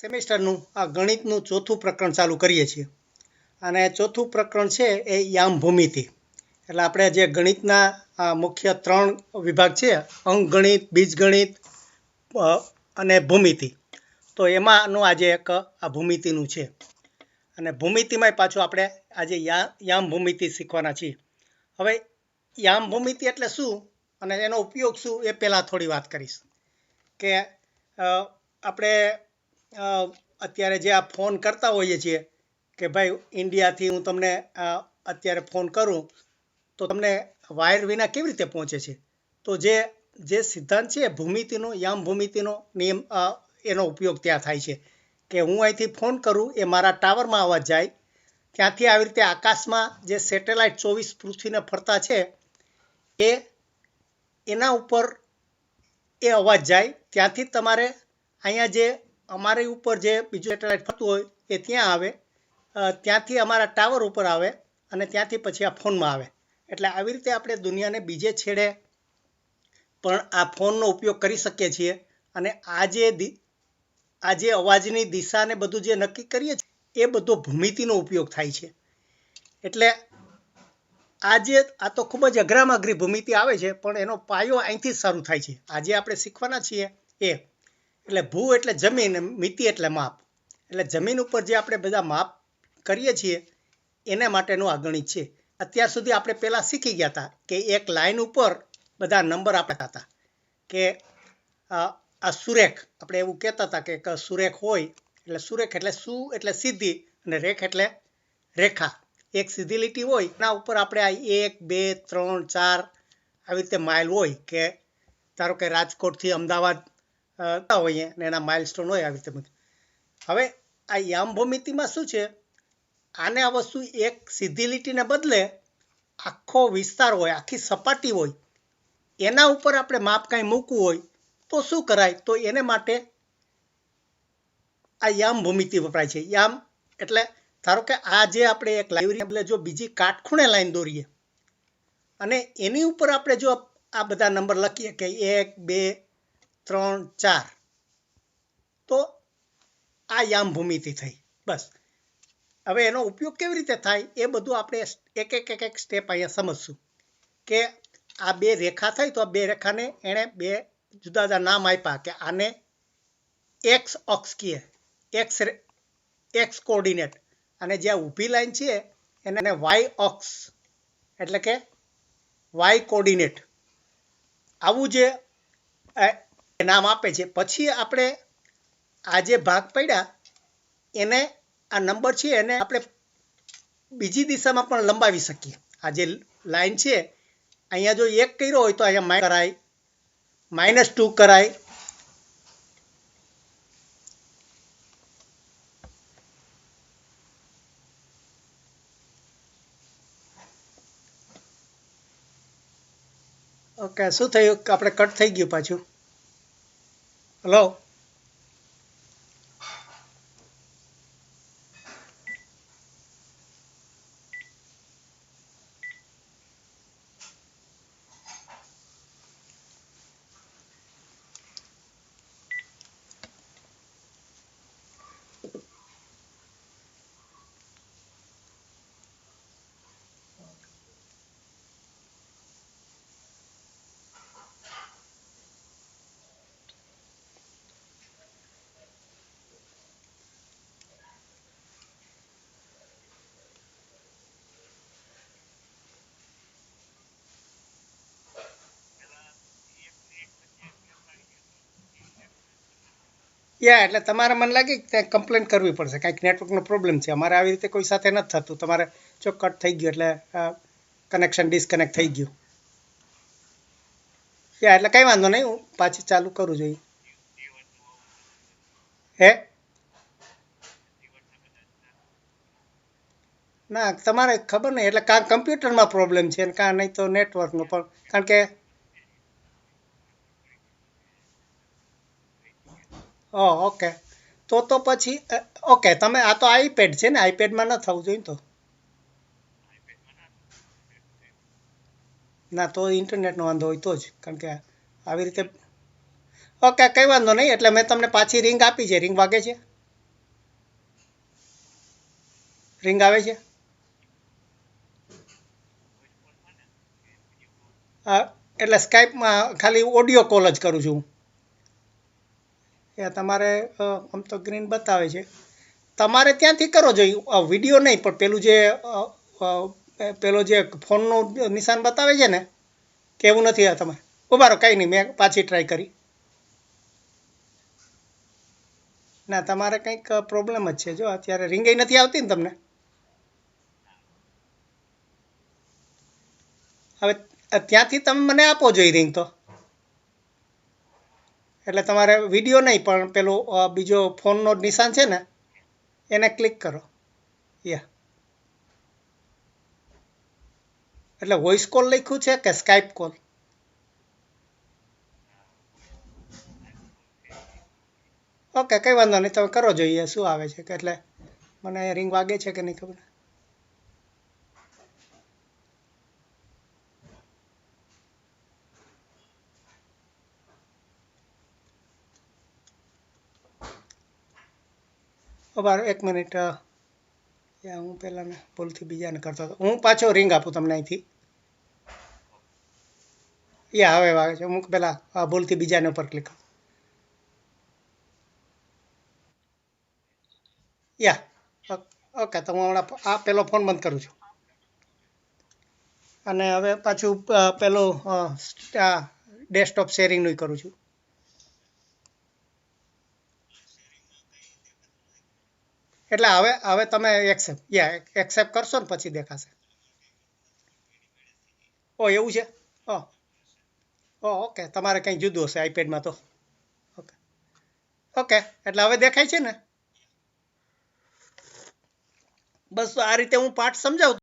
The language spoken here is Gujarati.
સેમેસ્ટરનું આ ગણિતનું ચોથું પ્રકરણ ચાલુ કરીએ છીએ અને ચોથું પ્રકરણ છે એ યામ ભૂમિતિ. એટલે આપણે જે ગણિતના મુખ્ય 3 વિભાગ છે, અંકગણિત, બીજગણિત અને ભૂમિતિ, તો એમાંનું આજે એક આ ભૂમિતિનું છે. અને ભૂમિતિમાં પાછું આપણે આજે યામ ભૂમિતિ શીખવાના છીએ. હવે યામ ભૂમિતિ એટલે શું અને એનો ઉપયોગ શું એ પહેલાં થોડી વાત કરીશ. કે આપણે અત્યારે જે આ ફોન કરતા હોઈએ છીએ કે ભાઈ ઇન્ડિયાથી હું તમને અત્યારે ફોન કરું તો તમને વાયર વિના કેવી રીતે પહોંચે છે? તો જે સિદ્ધાંત છે ભૂમિતિનો, યામ ભૂમિતિનો નિયમ, એનો ઉપયોગ ત્યાં થાય છે કે હું અહીંથી ફોન કરું, એ મારા ટાવરમાં અવાજ જાય, ત્યાંથી આવી રીતે આકાશમાં જે સેટેલાઇટ 24 પૃથ્વીને ફરતા છે એના ઉપર એ અવાજ જાય, ત્યાંથી તમારે અહીંયા જે અમારી ઉપર જે બીજું સેટેલાઇટ ફરતું હોય એ ત્યાં આવે, ત્યાંથી અમારા ટાવર ઉપર આવે અને ત્યાંથી પછી આ ફોનમાં આવે. એટલે આવી રીતે આપણે દુનિયાને બીજે છેડે પણ આ ફોનનો ઉપયોગ કરી શકીએ છીએ. અને આ જે અવાજની દિશાને બધું જે નક્કી કરીએ છીએ એ બધો ભૂમિતિનો ઉપયોગ થાય છે. એટલે આ તો ખૂબ જ અઘરામાં અઘરી ભૂમિતિ આવે છે, પણ એનો પાયો અહીંથી જ શરૂ થાય છે. આજે આપણે શીખવાના છીએ એટલે ભૂ એટલે જમીન, મિતિ એટલે માપ. એટલે જમીન ઉપર જે આપણે બધા માપ કરીએ છીએ એના માટેનું આ ગણિત છે. અત્યાર સુધી આપણે પહેલાં શીખી ગયા હતા કે એક લાઈન ઉપર બધા નંબર આપતા હતા કે આ સુરેખ, આપણે એવું કહેતા હતા કે સુરેખ હોય એટલે સુરેખ એટલે શું એટલે સીધી અને રેખ એટલે રેખા. એક સીધી લીટી હોય એના ઉપર આપણે આ 1, 2, 3, 4 આવી રીતે માઇલ હોય કે ધારો કે રાજકોટથી અમદાવાદ હોઈએ ને એના માઇલસ્ટોન હોય આવી રીતે. હવે આ યામ ભૂમિતિમાં શું છે, આને આ વસ્તુ એક સીધી લીટીને બદલે આખો વિસ્તાર હોય, આખી સપાટી હોય, એના ઉપર આપણે માપ કાંઈ મૂકવું હોય તો શું કરાય? તો એને માટે આ યામ ભૂમિતિ વપરાય છે. યામ એટલે ધારો કે આ જે આપણે એક લાઈન બદલે જો બીજી કાટખૂણે લાઈન દોરીએ અને એની ઉપર આપણે જો આ બધા નંબર લખીએ કે 1, 2, 3, 4, તો આ યામ ભૂમિતિ થઈ. બસ. હવે એનો ઉપયોગ કેવી રીતે થાય એ બધું આપણે એક સ્ટેપ અહીંયા સમજશું. કે આ 2 રેખા થઈ તો આ 2 રેખાને એણે 2 જુદા જુદા નામ આપ્યા કે આને એક્સ અક્ષ કહે, એક્સ કોઓર્ડિનેટ, અને જે ઊભી લાઈન છે એને વાય અક્ષ એટલે કે વાય કોઓર્ડિનેટ, આવું જે નામ આપે છે. પછી આપણે આ જે ભાગ પડ્યા એને આ નંબર છે એને આપણે બીજી દિશામાં પણ લંબાવી શકીએ. આ જે લાઈન છે અહીંયા જો 1 કર્યો હોય તો અહીંયા માઇનસ કરાય, -2 કરાય, ઓકે. શું થયું? આપણે કટ થઈ ગયું પાછું. હલો. એટલે તમારે મને લાગે કે ત્યાં કમ્પ્લેન કરવી પડશે, કાંઈક નેટવર્કનો પ્રોબ્લેમ છે. અમારે આવી રીતે કોઈ સાથે નથી થતું. તમારે જો કટ થઈ ગયું એટલે કનેક્શન ડિસ્કનેક્ટ થઈ ગયું. એટલે કંઈ વાંધો નહીં, હું પાછી ચાલુ કરું જોઈએ. હે ના, તમારે ખબર નહીં, એટલે કાં કમ્પ્યુટરમાં પ્રોબ્લેમ છે ને કાં નહીં તો નેટવર્કનો. પણ કારણ કે ઓકે, તો પછી ઓકે. તમે આ તો આઈપેડ છે ને, આઈપેડમાં ન થવું જોઈએ તો. ના, તો ઇન્ટરનેટનો વાંધો હોય તો જ, કારણ કે આવી રીતે ઓકે કંઈ વાંધો નહીં. એટલે મેં તમને પાછી રિંગ આપી છે. રિંગ વાગે છે? રિંગ આવે છે? એટલે સ્કાઈપમાં ખાલી ઓડિયો કોલ જ કરું છું હું. એ તમારે આમ તો ગ્રીન બતાવે છે. તમારે ત્યાંથી કરો જોઈએ વિડીયો નહીં, પણ પેલું જે પેલો જે ફોનનું નિશાન બતાવે છે ને, કે એવું નથી. આ તમારે ઉભા રહો, કંઈ નહીં, મેં પાછી ટ્રાય કરી. ના, તમારે કંઈક પ્રોબ્લેમ જ છે. જો અત્યારે રિંગે નથી આવતી ને તમને. હવે ત્યાંથી તમે મને આપો જોઈએ રિંગ તો. એટલે તમારે વિડીયો નહીં, પણ પેલો બીજો ફોનનો નિશાન છે ને, એને ક્લિક કરો. યા એટલે વોઇસ કોલ લખ્યું છે કે સ્કાઈપ કોલ? ઓકે, કંઈ વાંધો નહીં, તમે કરો જોઈએ શું આવે છે કે. એટલે મને રિંગ વાગે છે કે નહીં ખબર. બરાબર, 1 મિનિટ. યા હું પહેલાં ભૂલથી બીજાને કરતો હતો. હું પાછો રિંગ આપું તમને અહીંથી. યા હવે વાગે છે. હું પહેલાં ભૂલથી બીજાને ઉપર ક્લિક કરું. યા ઓકે, તો હું હમણાં આ પેલો ફોન બંધ કરું છું. અને હવે પાછું પેલું ડેસ્કટોપ શેરિંગનું કરું છું. એટલે હવે તમે એક્સેપ્ટ કરશો ને પછી દેખાશે. ઓ એવું છે. ઓકે, તમારે કંઈ જુદું હશે આઈપેડમાં તો. ઓકે ઓકે, એટલે હવે દેખાય છે ને. બસ આ રીતે હું પાઠ સમજાવું.